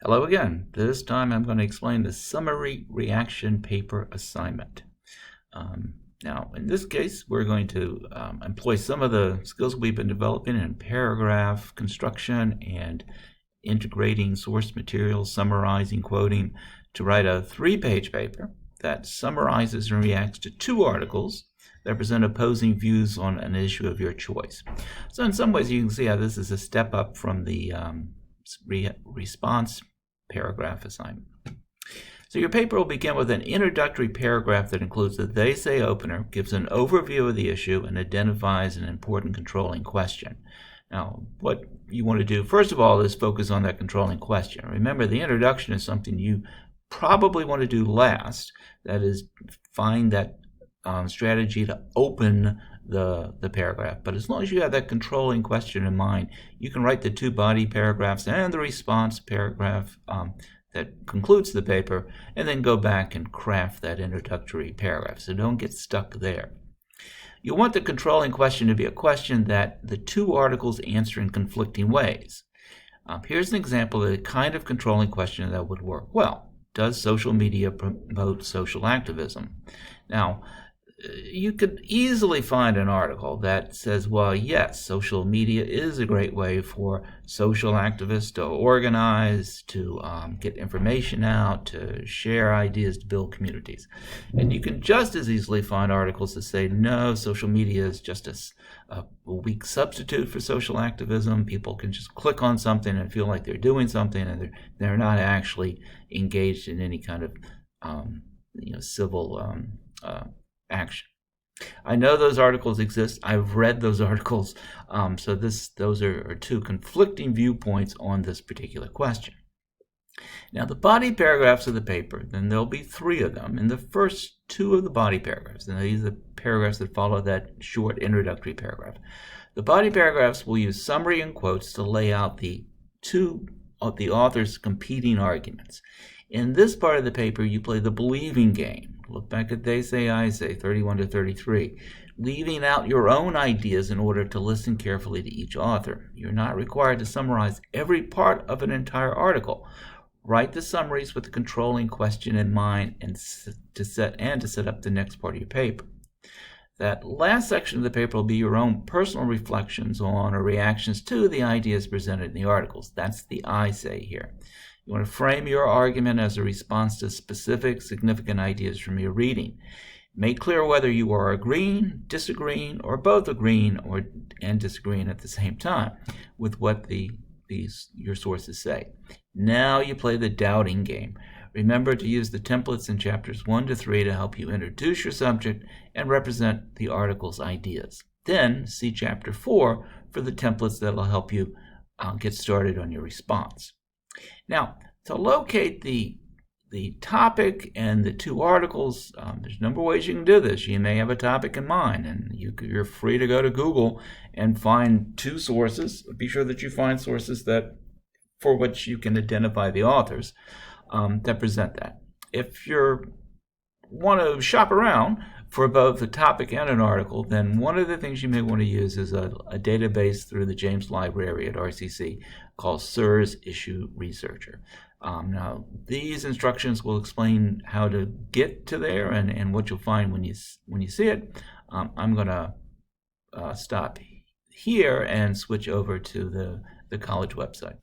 Hello again. This time I'm going to explain the summary reaction paper assignment. Now, in this case, we're going to employ some of the skills we've been developing in paragraph construction and integrating source material, summarizing, quoting, to write a 3-page paper that summarizes and reacts to 2 articles that present opposing views on an issue of your choice. So in some ways, you can see how this is a step up from the response paragraph assignment. So your paper will begin with an introductory paragraph that includes the they say opener, gives an overview of the issue, and identifies an important controlling question. Now, what you want to do, first of all, is focus on that controlling question. Remember, the introduction is something you probably want to do last. That is, find that strategy to open the paragraph. But as long as you have that controlling question in mind, you can write the 2 body paragraphs and the response paragraph that concludes the paper, and then go back and craft that introductory paragraph. So don't get stuck there. You want the controlling question to be a question that the 2 articles answer in conflicting ways. Here's an example of the kind of controlling question that would work well. Does social media promote social activism? Now, you could easily find an article that says, well, yes, social media is a great way for social activists to organize, to get information out, to share ideas, to build communities. And you can just as easily find articles that say, no, social media is just a weak substitute for social activism. People can just click on something and feel like they're doing something, and they're not actually engaged in any kind of civil action. I know those articles exist. I've read those articles. So those are 2 conflicting viewpoints on this particular question. Now, the body paragraphs of the paper, then there'll be 3 of them. In the first 2 of the body paragraphs, and these are the paragraphs that follow that short introductory paragraph. The body paragraphs will use summary and quotes to lay out the 2 of the author's competing arguments. In this part of the paper, you play the believing game. Look back at they say, I say, 31 to 33, leaving out your own ideas in order to listen carefully to each author. You're not required to summarize every part of an entire article. Write the summaries with the controlling question in mind and to set up the next part of your paper. That last section of the paper will be your own personal reflections on or reactions to the ideas presented in the articles. That's the I say here. You want to frame your argument as a response to specific, significant ideas from your reading. Make clear whether you are agreeing, disagreeing, or both agreeing and disagreeing at the same time with what your sources say. Now you play the doubting game. Remember to use the templates in chapters 1 to 3 to help you introduce your subject and represent the article's ideas. Then see chapter 4 for the templates that will help you get started on your response. Now, to locate the topic and the 2 articles, there's a number of ways you can do this. You may have a topic in mind, and you're free to go to Google and find 2 sources. Be sure that you find sources for which you can identify the authors that present that. If you want to shop around for both the topic and an article, then one of the things you may want to use is a database through the James Library at RCC called SIRS Issue Researcher. Now, these instructions will explain how to get to there and what you'll find when you see it. I'm going to stop here and switch over to the college website.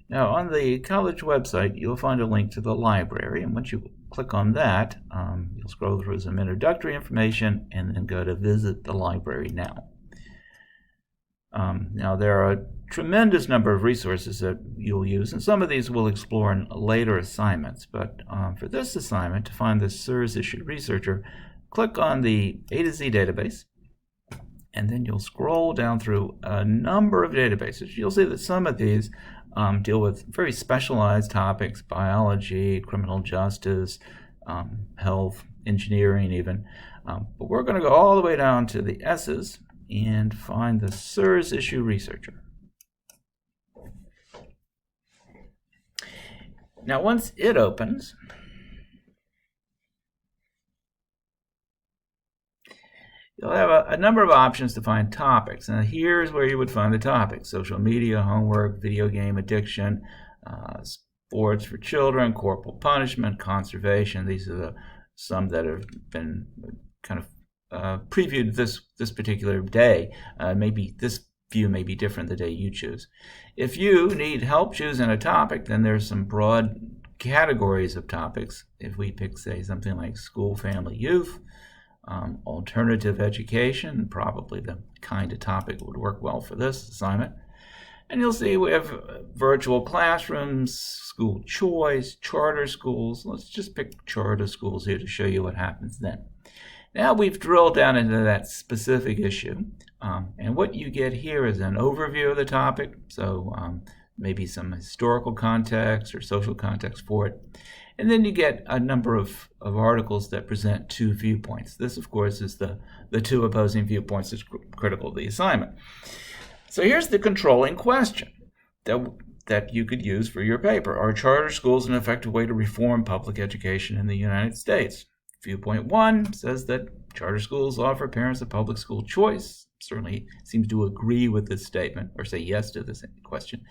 Now, on the college website, you'll find a link to the library, and once you click on that, you'll scroll through some introductory information and then go to visit the library now. Now, there are a tremendous number of resources that you'll use, and some of these we'll explore in later assignments. But for this assignment, to find the SIRS Issue Researcher, click on the A to Z database, and then you'll scroll down through a number of databases. You'll see that some of these deal with very specialized topics, biology, criminal justice, health, engineering even. But we're going to go all the way down to the S's and find the SIRS Issue Researcher. Now, once it opens, you'll have a number of options to find topics. Now, here's where you would find the topics: social media, homework, video game addiction, boards for children, corporal punishment, conservation. These are some that have been kind of previewed this particular day. Maybe this view may be different the day you choose. If you need help choosing a topic, then there's some broad categories of topics. If we pick, say, something like school, family, youth, alternative education, probably the kind of topic that would work well for this assignment. And you'll see we have virtual classrooms, school choice, charter schools. Let's just pick charter schools here to show you what happens then. Now we've drilled down into that specific issue. And what you get here is an overview of the topic. So maybe some historical context or social context for it. And then you get a number of articles that present two viewpoints. This, of course, is the two opposing viewpoints that's critical to the assignment. So here's the controlling question that you could use for your paper. Are charter schools an effective way to reform public education in the United States? Viewpoint 1 says that charter schools offer parents a public school choice. Certainly seems to agree with this statement, or say yes to this question.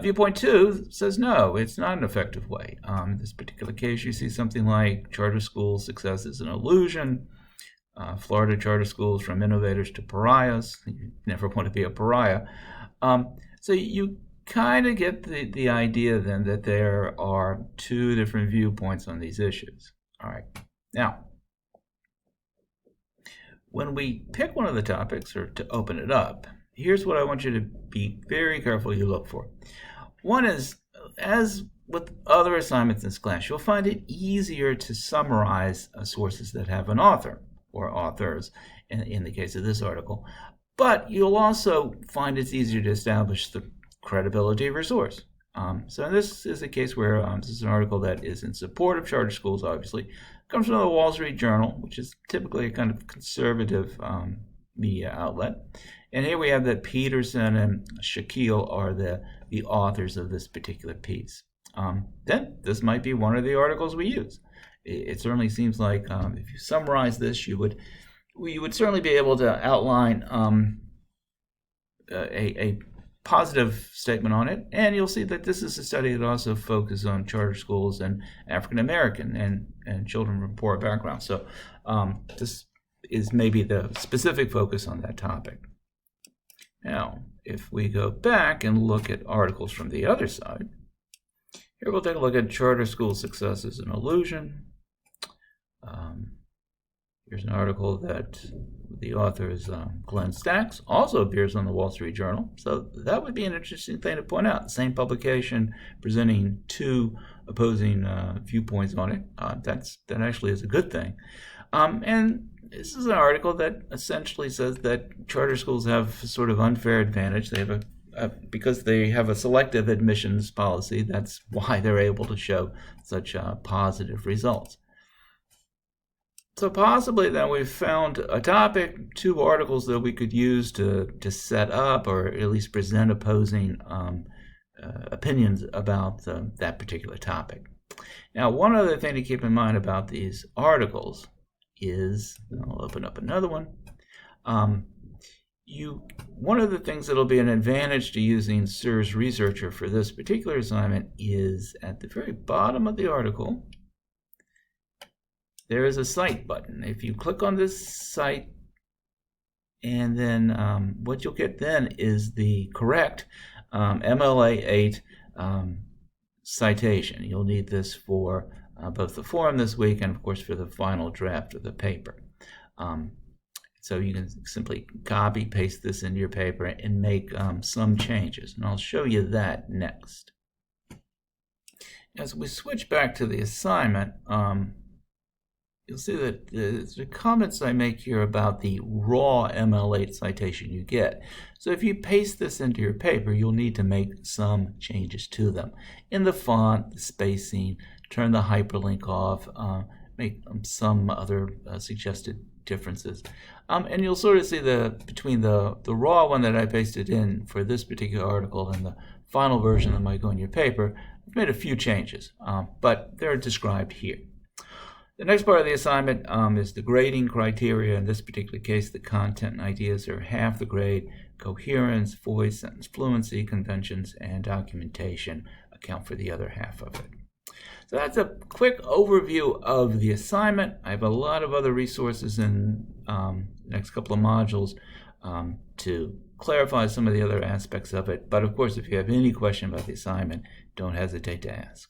Viewpoint 2 says no, it's not an effective way. In this particular case, you see something like charter school success is an illusion. Florida charter schools from innovators to pariahs. You never want to be a pariah. So you kind of get the idea then that there are two different viewpoints on these issues. All right. Now, when we pick one of the topics, or to open it up, here's what I want you to be very careful you look for. One is, as with other assignments in this class, you'll find it easier to summarize sources that have an author, or authors in the case of this article, but you'll also find it's easier to establish the credibility of your source. So this is a case where this is an article that is in support of charter schools, obviously. Comes from the Wall Street Journal, which is typically a kind of conservative media outlet. And here we have that Peterson and Shaquille are the authors of this particular piece. Then this might be one of the articles we use. It certainly seems like if you summarize this, you would certainly be able to outline a positive statement on it. And you'll see that this is a study that also focuses on charter schools and African American and children from poor backgrounds. So this is maybe the specific focus on that topic. Now, if we go back and look at articles from the other side, here we'll take a look at charter school success as an illusion. Here's an article that the author is Glenn Stacks, also appears on the Wall Street Journal. So that would be an interesting thing to point out. The same publication presenting two opposing viewpoints on it. That actually is a good thing. And this is an article that essentially says that charter schools have a sort of unfair advantage. They have because they have a selective admissions policy. That's why they're able to show such positive results. So possibly then we've found a topic, two articles that we could use to set up or at least present opposing opinions about that particular topic. Now, one other thing to keep in mind about these articles is, I'll open up another one. One of the things that'll be an advantage to using SIRS Researcher for this particular assignment is at the very bottom of the article, there is a cite button. If you click on this cite, and then what you'll get then is the correct MLA 8 citation. You'll need this for both the forum this week and, of course, for the final draft of the paper. So you can simply copy, paste this into your paper and make some changes. And I'll show you that next. As we switch back to the assignment, you'll see that the comments I make here about the raw ML8 citation you get. So if you paste this into your paper, you'll need to make some changes to them. In the font, the spacing, turn the hyperlink off, make some other suggested differences. And you'll sort of see between the raw one that I pasted in for this particular article and the final version that might go in your paper, I've made a few changes, but they're described here. The next part of the assignment is the grading criteria. In this particular case, the content and ideas are half the grade. Coherence, voice, sentence fluency, conventions, and documentation account for the other half of it. So that's a quick overview of the assignment. I have a lot of other resources in the next couple of modules to clarify some of the other aspects of it. But of course, if you have any question about the assignment, don't hesitate to ask.